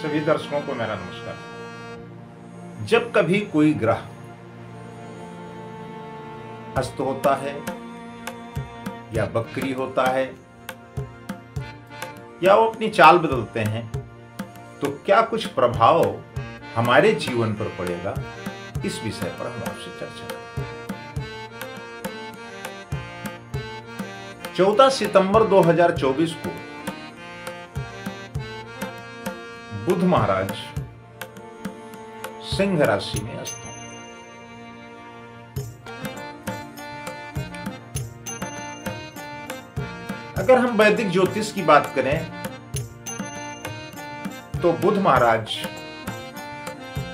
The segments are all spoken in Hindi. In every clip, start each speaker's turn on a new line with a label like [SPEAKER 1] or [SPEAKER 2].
[SPEAKER 1] सभी दर्शकों को मेरा नमस्कार। जब कभी कोई ग्रह अस्त होता है या वक्री होता है या वो अपनी चाल बदलते हैं तो क्या कुछ प्रभाव हमारे जीवन पर पड़ेगा, इस विषय पर हम आपसे चर्चा करेंगे। 14 सितंबर 2024 को बुध महाराज सिंह राशि में अस्त होंगे। अगर हम वैदिक ज्योतिष की बात करें तो बुध महाराज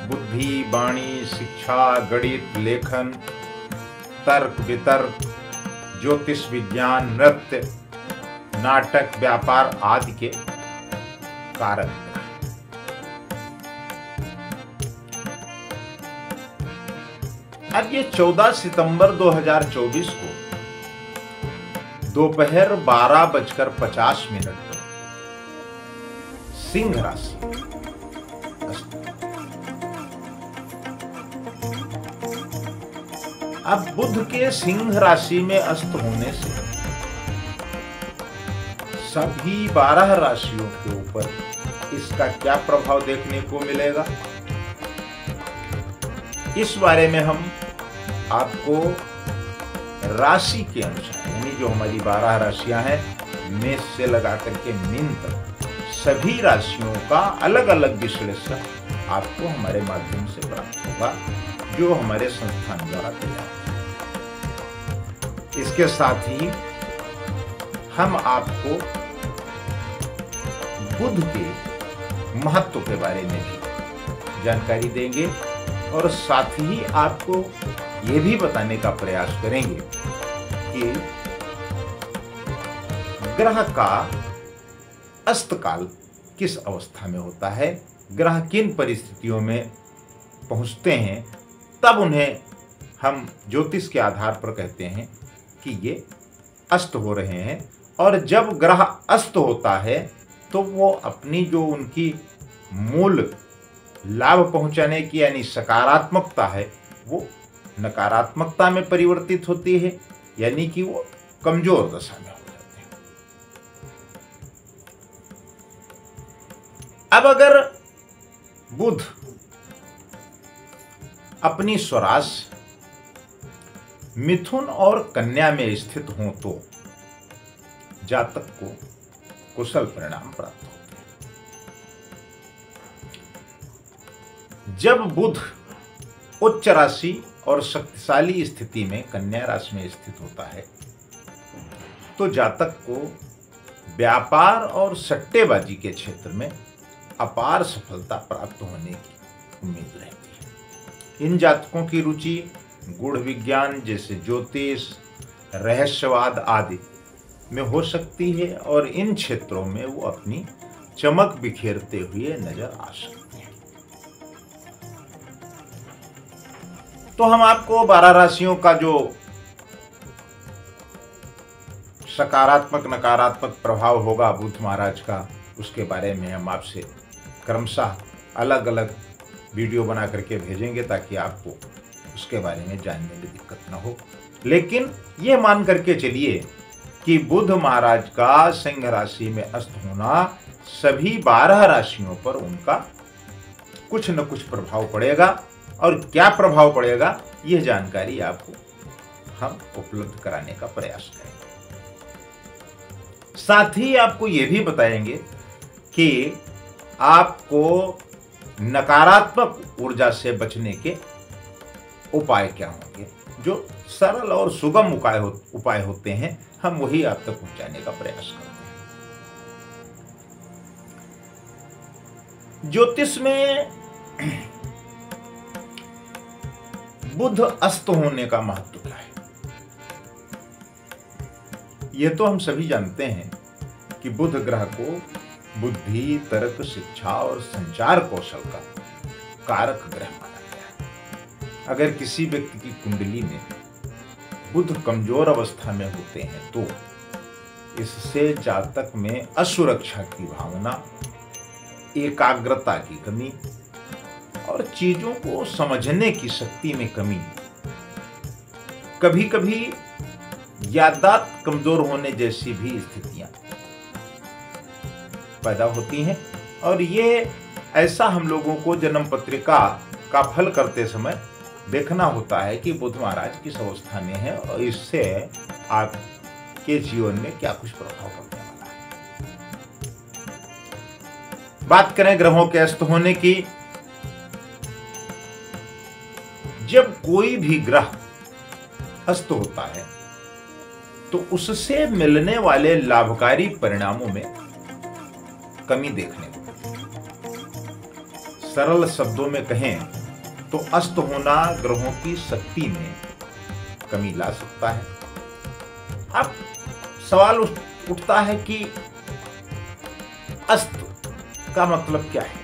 [SPEAKER 1] बुद्धि, वाणी, शिक्षा, गणित, लेखन, तर्क वितर्क, ज्योतिष विज्ञान, नृत्य, नाटक, व्यापार आदि के कारक। अब ये 14 सितंबर 2024 को दोपहर 12:50 पर सिंह राशि अब बुध के सिंह राशि में अस्त होने से सभी 12 राशियों के ऊपर इसका क्या प्रभाव देखने को मिलेगा, इस बारे में हम आपको राशि के अनुसार, यानी जो हमारी 12 राशियां हैं, मेष से लगा करके मीन तक सभी राशियों का अलग अलग विश्लेषण आपको हमारे माध्यम से प्राप्त होगा, जो हमारे संस्थान द्वारा तैयार है। इसके साथ ही हम आपको बुध के महत्व के बारे में भी जानकारी देंगे और साथ ही आपको यह भी बताने का प्रयास करेंगे कि ग्रह का अस्त काल किस अवस्था में होता है, ग्रह किन परिस्थितियों में पहुंचते हैं, तब उन्हें हम ज्योतिष के आधार पर कहते हैं कि ये अस्त हो रहे हैं। और जब ग्रह अस्त होता है तो वो अपनी जो उनकी मूल लाभ पहुंचाने की यानी सकारात्मकता है वो नकारात्मकता में परिवर्तित होती है, यानी कि वो कमजोर दशा में हो जाते हैं। अब अगर बुध अपनी स्वराशि मिथुन और कन्या में स्थित हो तो जातक को कुशल परिणाम प्राप्त होते हैं। जब बुध उच्च राशि और शक्तिशाली स्थिति में कन्या राशि में स्थित होता है तो जातक को व्यापार और सट्टेबाजी के क्षेत्र में अपार सफलता प्राप्त होने की उम्मीद रहती है। इन जातकों की रुचि गूढ़ विज्ञान जैसे ज्योतिष, रहस्यवाद आदि में हो सकती है और इन क्षेत्रों में वो अपनी चमक बिखेरते हुए नजर आ सकते हैं। तो हम आपको 12 राशियों का जो सकारात्मक नकारात्मक प्रभाव होगा बुध महाराज का, उसके बारे में हम आपसे क्रमशः अलग अलग वीडियो बना करके भेजेंगे ताकि आपको उसके बारे में जानने में दिक्कत ना हो। लेकिन यह मान करके चलिए कि बुध महाराज का सिंह राशि में अस्त होना सभी 12 राशियों पर उनका कुछ न कुछ प्रभाव पड़ेगा, और क्या प्रभाव पड़ेगा यह जानकारी आपको हम उपलब्ध कराने का प्रयास करेंगे। साथ ही आपको यह भी बताएंगे कि आपको नकारात्मक ऊर्जा से बचने के उपाय क्या होंगे, जो सरल और सुगम उपाय होते हैं, हम वही आप तक पहुंचाने का प्रयास करते हैं। ज्योतिष में बुध अस्त होने का महत्व क्या है, यह तो हम सभी जानते हैं कि बुध ग्रह को बुद्धि, तर्क, शिक्षा और संचार कौशल का कारक ग्रह माना गया है। अगर किसी व्यक्ति की कुंडली में बुध कमजोर अवस्था में होते हैं तो इससे जातक में असुरक्षा की भावना, एकाग्रता की कमी और चीजों को समझने की शक्ति में कमी, कभी कभी याददाश्त कमजोर होने जैसी भी स्थितियां पैदा होती हैं। और ये ऐसा हम लोगों को जन्म पत्रिका का फल करते समय देखना होता है कि बुध महाराज किस अवस्था में है और इससे आपके जीवन में क्या कुछ प्रभाव पड़ने वाला है। बात करें ग्रहों के अस्त होने की, जब कोई भी ग्रह अस्त होता है तो उससे मिलने वाले लाभकारी परिणामों में कमी देखने को मिलती है। सरल शब्दों में कहें तो अस्त होना ग्रहों की शक्ति में कमी ला सकता है। अब सवाल उठता है कि अस्त का मतलब क्या है?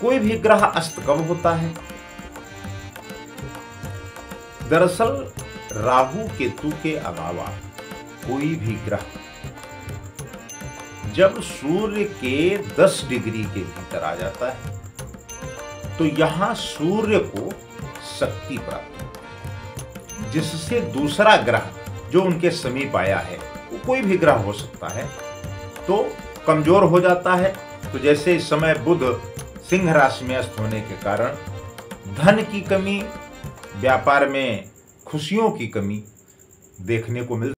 [SPEAKER 1] कोई भी ग्रह अस्त कब होता है? दरअसल राहु केतु के अलावा कोई भी ग्रह जब सूर्य के 10 डिग्री के भीतर आ जाता है तो यहां सूर्य को शक्ति प्राप्त होती है, जिससे दूसरा ग्रह जो उनके समीप आया है, वो कोई भी ग्रह हो सकता है, तो कमजोर हो जाता है। तो जैसे इस समय बुध सिंह राशि में अस्त होने के कारण धन की कमी, व्यापार में खुशियों की कमी देखने को मिल